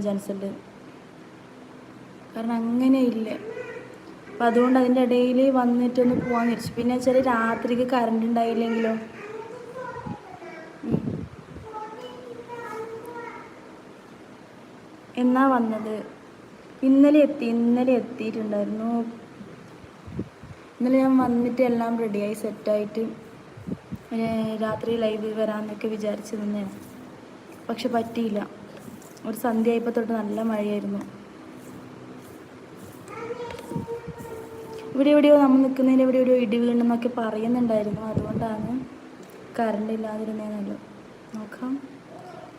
Chance ഉണ്ട്, കാരണം അങ്ങനെ ഇല്ല. അപ്പം അതുകൊണ്ട് അതിൻ്റെ ഇടയിൽ വന്നിട്ടൊന്ന് പോകാൻ വിചാരിച്ചു. പിന്നെ വെച്ചാൽ രാത്രിക്ക് കറണ്ട് ഉണ്ടായില്ലെങ്കിലോ. എന്നാ വന്നത്? ഇന്നലെ എത്തിയിട്ടുണ്ടായിരുന്നു. ഇന്നലെ ഞാൻ വന്നിട്ട് എല്ലാം റെഡിയായി സെറ്റായിട്ട് രാത്രി ലൈവ് വരാമെന്നൊക്കെ വിചാരിച്ച് നിന്നതാണ്. പക്ഷെ പറ്റിയില്ല. ഒരു സന്ധ്യ ആയപ്പോൾ തൊട്ട് നല്ല മഴയായിരുന്നു. ഇവിടെ എവിടെയോ നമ്മൾ നിൽക്കുന്നതിന് എവിടെയോ ഇടി വീണെന്നൊക്കെ പറയുന്നുണ്ടായിരുന്നു. അതുകൊണ്ടാണ് കറണ്ട് ഇല്ലാതിരുന്നതെന്നല്ലോ. നോക്കാം.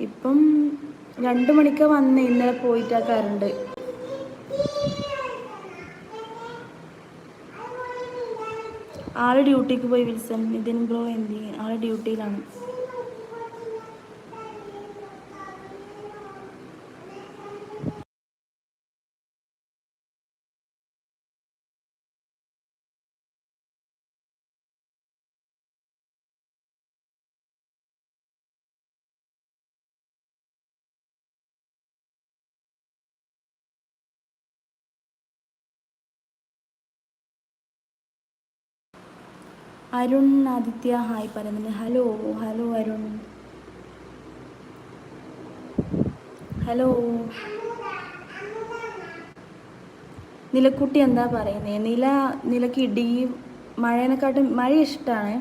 ഇപ്പം 2 മണിക്ക് വന്ന് ഇന്നലെ പോയിട്ടാ കറണ്ട്. ആള് ഡ്യൂട്ടിക്ക് പോയി. വിൽസൺ നിതിൻ ബ്രോ എന്തി ആള് ഡ്യൂട്ടിയിലാണ്. അരുൺ ആദിത്യ ഹായ് പറയുന്നുണ്ട്. ഹലോ അരുൺ. ഹലോ നിലക്കുട്ടി എന്താ പറയുന്നത്? നിലക്ക് ഇടി മഴേനെക്കാട്ടും മഴ ഇഷ്ടമാണ്.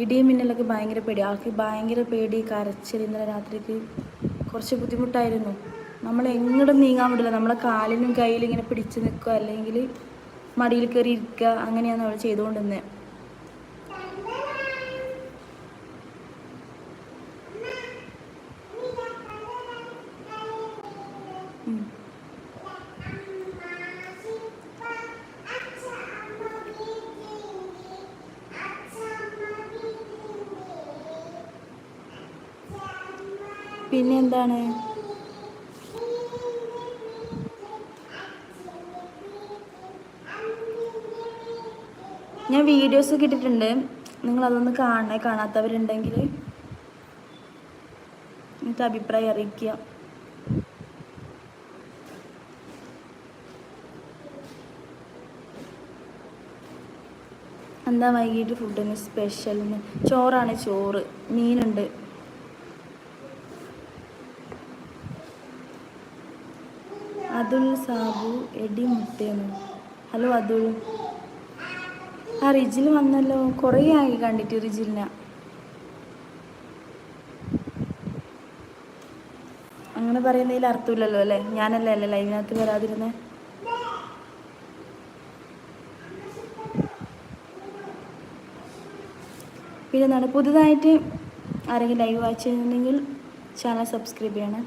ഇടിയും മിന്നലൊക്കെ ഭയങ്കര പേടി. ആൾക്ക് ഭയങ്കര പേടി, കരച്ചിൽ. ഇന്നലെ രാത്രിക്ക് കുറച്ച് ബുദ്ധിമുട്ടായിരുന്നു. നമ്മൾ എങ്ങോട്ടും നീങ്ങാൻ പറ്റില്ല. നമ്മളെ കാലിനും കയ്യിലും ഇങ്ങനെ പിടിച്ച് നിൽക്കുക, അല്ലെങ്കിൽ മടിയിൽ കയറി ഇരിക്കുക. അങ്ങനെയാണ് അവൾ ചെയ്തുകൊണ്ടിരുന്നത്. പിന്നെ എന്താണ്? ഞാൻ വീഡിയോസ് ഇട്ടിട്ടുണ്ട്, നിങ്ങളതൊന്ന് കാണാത്തവരുണ്ടെങ്കിൽ എന്നിട്ട് അഭിപ്രായം അറിയിക്കുക. എന്താ വൈകിട്ട് ഫുഡിന് സ്പെഷ്യൽ? ചോറാണ്. ചോറ്, മീനുണ്ട്. അതുൽ സാബു എടി മുട്ടേന്നു. ഹലോ അതുൽ. ആ റിജിൽ വന്നല്ലോ, കുറേ ആയി കണ്ടിട്ട് റിജിലിനെ. അങ്ങനെ പറയുന്നതിൽ അർത്ഥമില്ലല്ലോ അല്ലേ? ഞാനല്ലേ ലൈവിനകത്ത് വരാതിരുന്നേ. പിന്നെ എന്താണ്, പുതുതായിട്ട് ആരെങ്കിലും ലൈവ് വാച്ച് ചെയ്യുന്നുണ്ടെങ്കിൽ ചാനൽ സബ്സ്ക്രൈബ് ചെയ്യണം.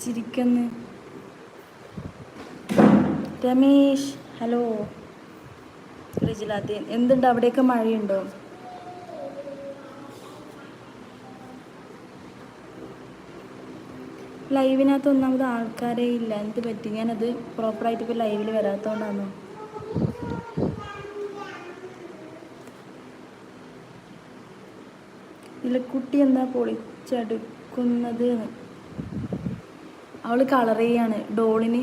ചിരിക്കുന്നു. രമേശ് ഹലോ. റിജിലാദ്യ എന്തുണ്ട്? അവിടെയൊക്കെ മഴയുണ്ടോ? ലൈവിനകത്ത് ഒന്നാമത് ആൾക്കാരേ ഇല്ല. എന്ത് പറ്റി? ഞാനത് പ്രോപ്പറായിട്ട് ഇപ്പോൾ ലൈവിൽ വരാത്തതുകൊണ്ടാണോ? നിലക്കുട്ടി എന്താ പൊളിച്ചെടുക്കുന്നത്? അവൾ കളർ ചെയ്യാണ്. ഡോളിന്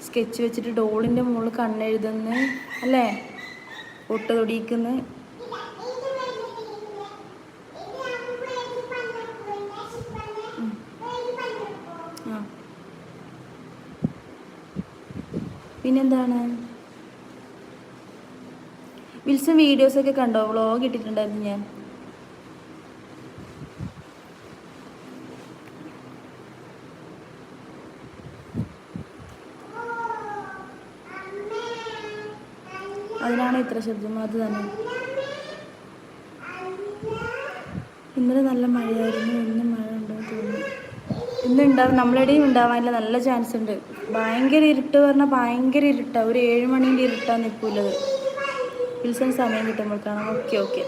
സ്കെച്ച് വെച്ചിട്ട് ഡോളിൻ്റെ മുകളിൽ കണ്ണെഴുതുന്നു അല്ലേ? പൊട്ട് തൊടിയിക്കുന്നു. പിന്നെന്താണ്? വിൽസൺ വീഡിയോസൊക്കെ കണ്ടോ? വ്ളോഗ് ഇട്ടിട്ടുണ്ടായിരുന്നു ഞാൻ. അതിനാണ് ഇത്ര ശബ്ദം. അത് തന്നെ. ഇന്നലെ നല്ല മഴയായിരുന്നു. ഇന്ന് മഴ ഉണ്ടോ തോന്നുന്നു. ഇന്നുണ്ടാവും. നമ്മളിടയും ഉണ്ടാവാനില്ല, നല്ല ചാൻസ് ഉണ്ട്. ഭയങ്കര ഇരുട്ട് പറഞ്ഞാൽ ഭയങ്കര ഇരുട്ടാണ്. ഒരു 7 മണീൻ്റെ ഇരുട്ടാണ് നിൽക്കില്ലത്. വിൽസൺ സമയം കിട്ടുമ്പോൾ കാണാം. ഓക്കെ.